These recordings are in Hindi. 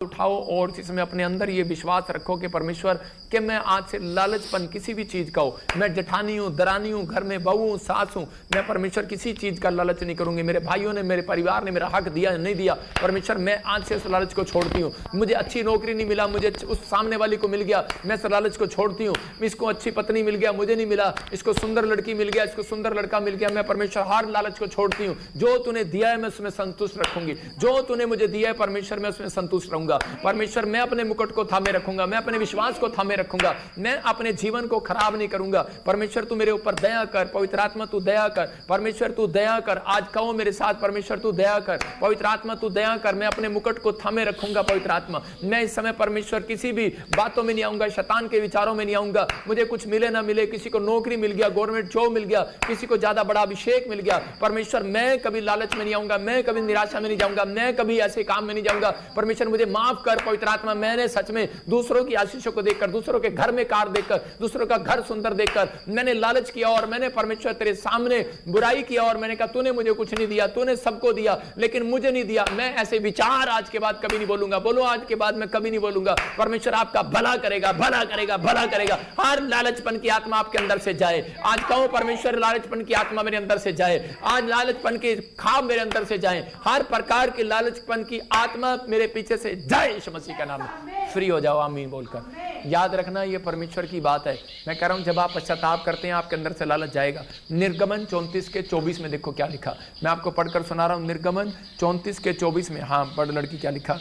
उठाओ और इसी समय अपने अंदर ये विश्वास रखो कि परमेश्वर कि मैं आज से लालचपन किसी भी चीज का हो, मैं जेठानी हूँ, दरानी हूँ, घर में बहू हूँ, सास हूँ, मैं परमेश्वर किसी चीज का लालच नहीं करूंगी। मेरे भाइयों ने, मेरे परिवार ने मेरा हक दिया नहीं दिया, परमेश्वर मैं आज से उस लालच को छोड़ती हूँ। मुझे अच्छी नौकरी नहीं मिला, मुझे उस सामने वाली को मिल गया, मैं इस लालच को छोड़ती हूँ। इसको अच्छी पत्नी मिल गया, मुझे नहीं मिला, इसको सुंदर लड़की मिल गया, इसको सुंदर लड़का मिल गया, मैं परमेश्वर हर लालच को छोड़ती हूँ। जो तूने दिया है मैं उसमें संतुष्ट रखूंगी, जो तूने मुझे दिया है परमेश्वर मैं उसमें संतुष्ट रहूंगा। परमेश्वर मैं अपने मुकुट को थामे रखूंगा, मैं अपने विश्वास को थामे रखूंगा, मैं अपने जीवन को खराब नहीं करूंगा। परमेश्वर तू मेरे ऊपर दया कर, पवित्र आत्मा तू दया कर, परमेश्वर तू दया कर। आज कहो मेरे साथ, परमेश्वर तू दया कर, पवित्र आत्मा तू दया कर। मैं अपने मुकुट को थामे रखूंगा पवित्र आत्मा। मैं इस समय परमेश्वर किसी भी बातों में नहीं आऊंगा, शैतान के विचारों में नहीं आऊंगा। मुझे कुछ मिले ना मिले, किसी को नौकरी मिल गया, गवर्नमेंट जॉब मिल गया, किसी को ज्यादा बड़ा अभिषेक मिल गया, परमेश्वर मैं कभी लालच में नहीं आऊंगा, मैं कभी निराशा में नहीं जाऊंगा, मैं कभी ऐसे काम में नहीं जाऊंगा। परमेश्वर मुझे माफ कर पवित्र आत्मा। मैंने सच में दूसरों की आशीषों को देखकर, दूसरों के घर में कार देखकर, दूसरों का घर सुंदर देखकर मैंने लालच किया और मैंने परमेश्वर तेरे सामने बुराई किया और मैंने कहा तूने मुझे कुछ नहीं दिया, तूने सबको दिया लेकिन मुझे नहीं दिया। मैं ऐसे विचार आज के बाद कभी नहीं बोलूंगा। बोलो आज के बाद मैं कभी नहीं बोलूंगा। परमेश्वर आपका भला करेगा, भला करेगा, भला करेगा। हर लालचपन की आत्मा आपके अंदर से जाए। आज कहो परमेश्वर लालचपन की आत्मा मेरे अंदर से जाए, आज लालचपन के ख्वाब मेरे अंदर से जाए, हर प्रकार की लालचपन की आत्मा मेरे पीछे से जाए यीशु मसीह का नाम में। फ्री हो जाओ आमीन बोलकर। याद रखना ये परमेश्वर की बात है। मैं कह रहा हूं जब आप पश्चाताप करते हैं आपके अंदर से लालच जाएगा। निर्गमन 34 के 24 में देखो क्या लिखा, मैं आपको पढ़कर सुना रहा हूं। निर्गमन 34 के 24 में, हाँ पढ़ लड़की, क्या लिखा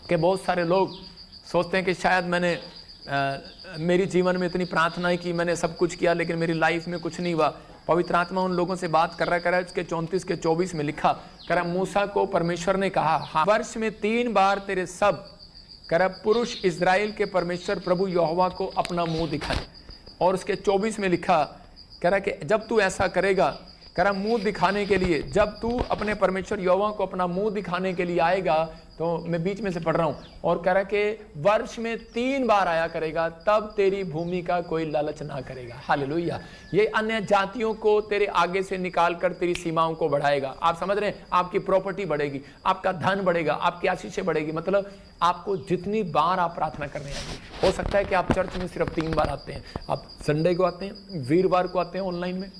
कि बहुत सारे लोग सोचते हैं कि शायद मैंने मेरी जीवन में इतनी प्रार्थनाएं की, मैंने सब कुछ किया लेकिन मेरी लाइफ में कुछ नहीं हुआ। पवित्र आत्मा उन लोगों से बात कर रहा है। उसके 34 के 24 में लिखा कर मूसा को परमेश्वर ने कहा, हाँ, वर्ष में 3 बार तेरे सब कर पुरुष इज़राइल के परमेश्वर प्रभु यहोवा को अपना मुंह दिखाए। और उसके 24 में लिखा कह रहा कि जब तू ऐसा करेगा, कह रहा मुंह दिखाने के लिए, जब तू अपने परमेश्वर यहोवा को अपना मुंह दिखाने के लिए आएगा, तो मैं बीच में से पढ़ रहा हूं, और कह रहा कि वर्ष में 3 बार आया करेगा, तब तेरी भूमि का कोई लालच ना करेगा। हालेलुया। ये अन्य जातियों को तेरे आगे से निकाल कर तेरी सीमाओं को बढ़ाएगा। आप समझ रहे हैं, आपकी प्रॉपर्टी बढ़ेगी, आपका धन बढ़ेगा, आपकी आशीषें बढ़ेगी। मतलब आपको जितनी बार आप प्रार्थना करने आएंगे, हो सकता है कि आप चर्च में सिर्फ 3 बार आते हैं, आप संडे को आते हैं, वीरवार को आते हैं ऑनलाइन में,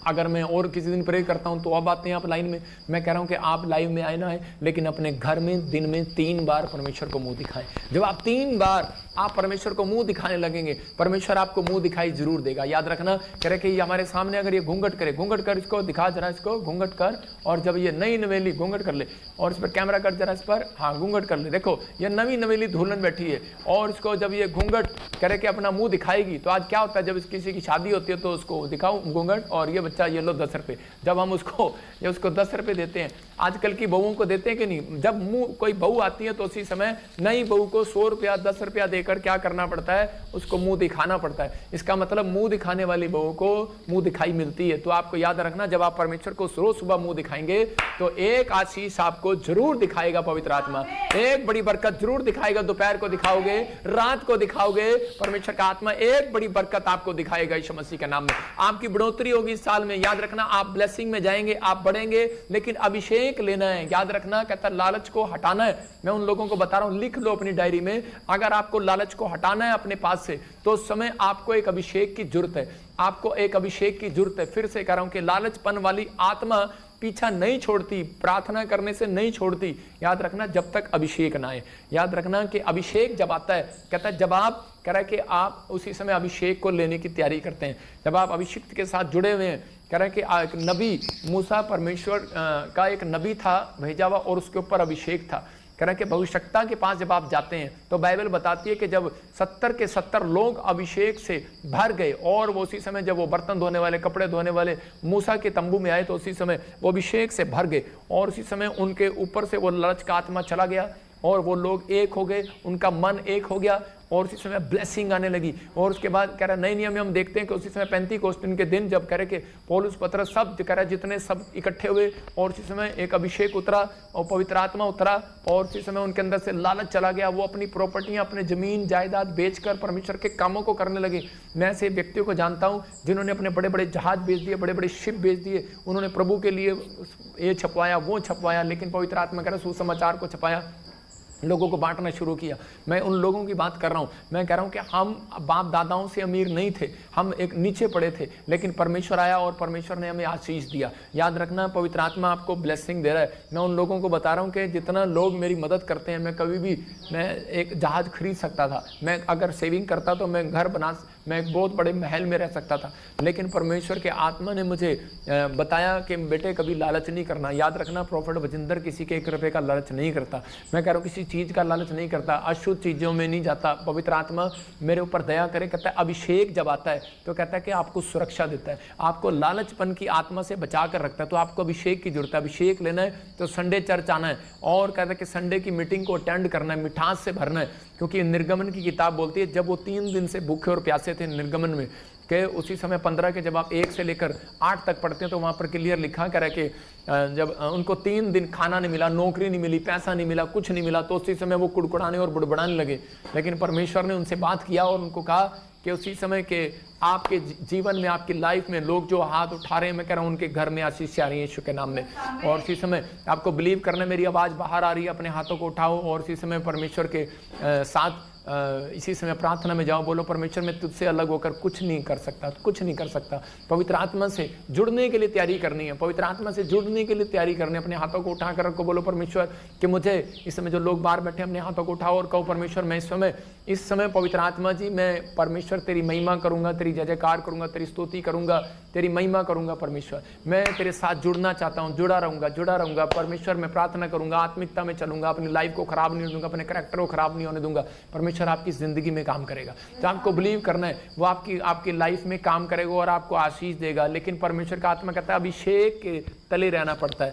अगर मैं और किसी दिन प्रे करता हूं तो अब आते हैं आप लाइन में। मैं कह रहा हूं कि आप लाइव में आए ना है, लेकिन अपने घर में दिन में 3 बार परमेश्वर को मुंह दिखाएं। जब आप 3 बार आप परमेश्वर को मुंह दिखाने लगेंगे, परमेश्वर आपको मुंह दिखाई जरूर देगा। याद रखना, कह रहे कि ये हमारे सामने अगर ये घूंघट करे, घूंघट कर, इसको दिखा जरा, इसको घूंघट कर, और जब ये नई नवेली घूंघट कर ले और इस पर कैमरा कर जरा, इस पर, हाँ घूंघट कर ले, देखो ये नवी नवेली दुल्हन बैठी है और इसको जब ये घूंघट करे कि अपना मुंह दिखाएगी, तो आज क्या होता है, जब किसी की शादी होती है तो उसको दिखाओ घूंघट, और ये बच्चा ये लो 10 रुपये, जब हम उसको 10 रुपये देते हैं, आजकल की बहुओं को देते हैं कि नहीं, जब मुंह कोई बहू आती है तो उसी समय नई बहू को 100 रुपया 10 रुपया देकर क्या करना पड़ता है, उसको मुंह दिखाना पड़ता है। इसका मतलब मुंह दिखाने वाली बहू को मुंह दिखाई मिलती है। तो आपको याद रखना, जब आप परमेश्वर को रोज सुबह मुंह दिखाएंगे तो एक आशीष आपको जरूर दिखाएगा पवित्र आत्मा, एक बड़ी बरकत जरूर दिखाएगा। दोपहर को दिखाओगे, रात को दिखाओगे, परमेश्वर का आत्मा एक बड़ी बरकत आपको दिखाएगा यीशु मसीह के नाम में। आपकी बढ़ोतरी होगी इस साल में। याद रखना, आप ब्लेसिंग में जाएंगे, आप बढ़ेंगे, लेकिन अभिषेक लेना है। याद रखना, कहता लालच को हटाना है। मैं उन लोगों को बता रहा हूं, लिख लो अपनी डायरी में, अगर आपको लालच को हटाना है अपने पास से, तो उस समय आपको एक अभिषेक की जरूरत है, आपको एक अभिषेक की जरूरत है। फिर से कह रहा हूं कि लालचपन वाली आत्मा पीछा नहीं छोड़ती, प्रार्थना करने से नहीं छोड़ती। याद रखना, जब तक अभिषेक ना आए। याद रखना कि अभिषेक जब आता है, कहता है जब आप कह रहा है कि आप उसी समय अभिषेक को लेने की तैयारी करते हैं, जब आप अभिषिक्त के साथ जुड़े हुए हैं। कह रहा है कि एक नबी मूसा परमेश्वर का एक नबी था भेजा हुआ, और उसके ऊपर अभिषेक था। कह रहा है कि भविष्यवक्ता के पास जब आप जाते हैं तो बाइबल बताती है कि जब 70 के 70 लोग अभिषेक से भर गए, और वो उसी समय जब वो बर्तन धोने वाले, कपड़े धोने वाले मूसा के तंबू में आए, तो उसी समय वो अभिषेक से भर गए, और उसी समय उनके ऊपर से वो लालच का आत्मा चला गया, और वो लोग एक हो गए, उनका मन एक हो गया, और उसी समय ब्लेसिंग आने लगी। और उसके बाद कह रहा नए नियम में हम देखते हैं कि उसी समय पेंतीकोस्तिन के दिन जब कह रहे कि पौलुस पतरस सब कह रहा जितने सब इकट्ठे हुए, और उसी समय एक अभिषेक उतरा और पवित्र आत्मा उतरा, और उसी समय उनके अंदर से लालच चला गया। वो अपनी प्रॉपर्टियां, अपने जमीन जायदाद बेचकर परमेश्वर के कामों को करने लगे। मैं ऐसे व्यक्तियों को जानता हूं जिन्होंने अपने बड़े बड़े जहाज बेच दिए, बड़े बड़े शिप बेच दिए, उन्होंने प्रभु के लिए ये छपवाया, वो छपवाया, लेकिन पवित्र आत्मा कह रहा सुसमाचार को छपाया। लोगों को बांटना शुरू किया। मैं उन लोगों की बात कर रहा हूँ। मैं कह रहा हूँ कि हम बाप दादाओं से अमीर नहीं थे, हम एक नीचे पड़े थे, लेकिन परमेश्वर आया और परमेश्वर ने हमें आशीष दिया। याद रखना, पवित्र आत्मा आपको ब्लेसिंग दे रहा है। मैं उन लोगों को बता रहा हूँ कि जितना लोग मेरी मदद करते हैं, मैं कभी भी मैं एक जहाज़ खरीद सकता था, मैं अगर सेविंग करता तो मैं घर मैं एक बहुत बड़े महल में रह सकता था, लेकिन परमेश्वर के आत्मा ने मुझे बताया कि बेटे कभी लालच नहीं करना। याद रखना, प्रॉफिट बजिंदर किसी के 1 रुपये का लालच नहीं करता। मैं कह रहा हूँ किसी चीज़ का लालच नहीं करता, अशुद्ध चीज़ों में नहीं जाता। पवित्र आत्मा मेरे ऊपर दया करे, कहता है अभिषेक जब आता है तो कहता है कि आपको सुरक्षा देता है, आपको लालचपन की आत्मा से बचा कर रखता है। तो आपको अभिषेक की जरूरत है। अभिषेक लेना है तो संडे चर्च आना है, और कहता है कि संडे की मीटिंग को अटेंड करना है, मिठास से भरना है, क्योंकि निर्गमन की किताब बोलती है जब वो 3 दिन से भूखे और प्यासे थे निर्गमन में, कि उसी समय 15 के जब आप 1 से लेकर 8 तक पढ़ते हैं तो वहाँ पर क्लियर लिखा कर है कि जब उनको 3 दिन खाना नहीं मिला, नौकरी नहीं मिली, पैसा नहीं मिला, कुछ नहीं मिला, तो उसी समय वो कुड़कुड़ाने और बुड़बड़ाने लगे। लेकिन परमेश्वर ने उनसे बात किया और उनको कहा कि उसी समय के आपके जीवन में, आपकी लाइफ में लोग जो हाथ उठा रहे हैं, मैं कह रहा हूँ उनके घर में आशीष आ रही है यीशु के नाम में। और उसी समय आपको बिलीव करना, मेरी आवाज़ बाहर आ रही है, अपने हाथों को उठाओ और इसी समय परमेश्वर के साथ इसी समय प्रार्थना में जाओ, बोलो परमेश्वर मैं तुझसे अलग होकर कुछ नहीं कर सकता, कुछ नहीं कर सकता। पवित्र आत्मा से जुड़ने के लिए तैयारी करनी है, पवित्र आत्मा से जुड़ने के लिए तैयारी करनी है। अपने हाथों को उठा कर रखो, बोलो परमेश्वर कि मुझे इस समय, जो लोग बाहर बैठे अपने हाथों को उठाओ और कहो परमेश्वर मैं इस समय पवित्र आत्मा जी, मैं परमेश्वर तेरी महिमा करूंगा, तेरी जय जयकार करूंगा, तेरी स्तुति करूंगा, तेरी महिमा करूंगा। परमेश्वर मैं तेरे साथ जुड़ना चाहता हूँ, जुड़ा रहूंगा। परमेश्वर मैं प्रार्थना करूंगा, आत्मिकता में चलूंगा, अपनी लाइफ को खराब नहीं होने दूंगा, अपने करैक्टर को खराब नहीं होने दूंगा। परमेश्वर आपकी जिंदगी में काम करेगा, तो आपको बिलीव करना है, वो आपकी लाइफ में काम करेगा और आपको आशीष देगा। लेकिन परमेश्वर का आत्मा कहता है अभिषेक के तले रहना पड़ता है,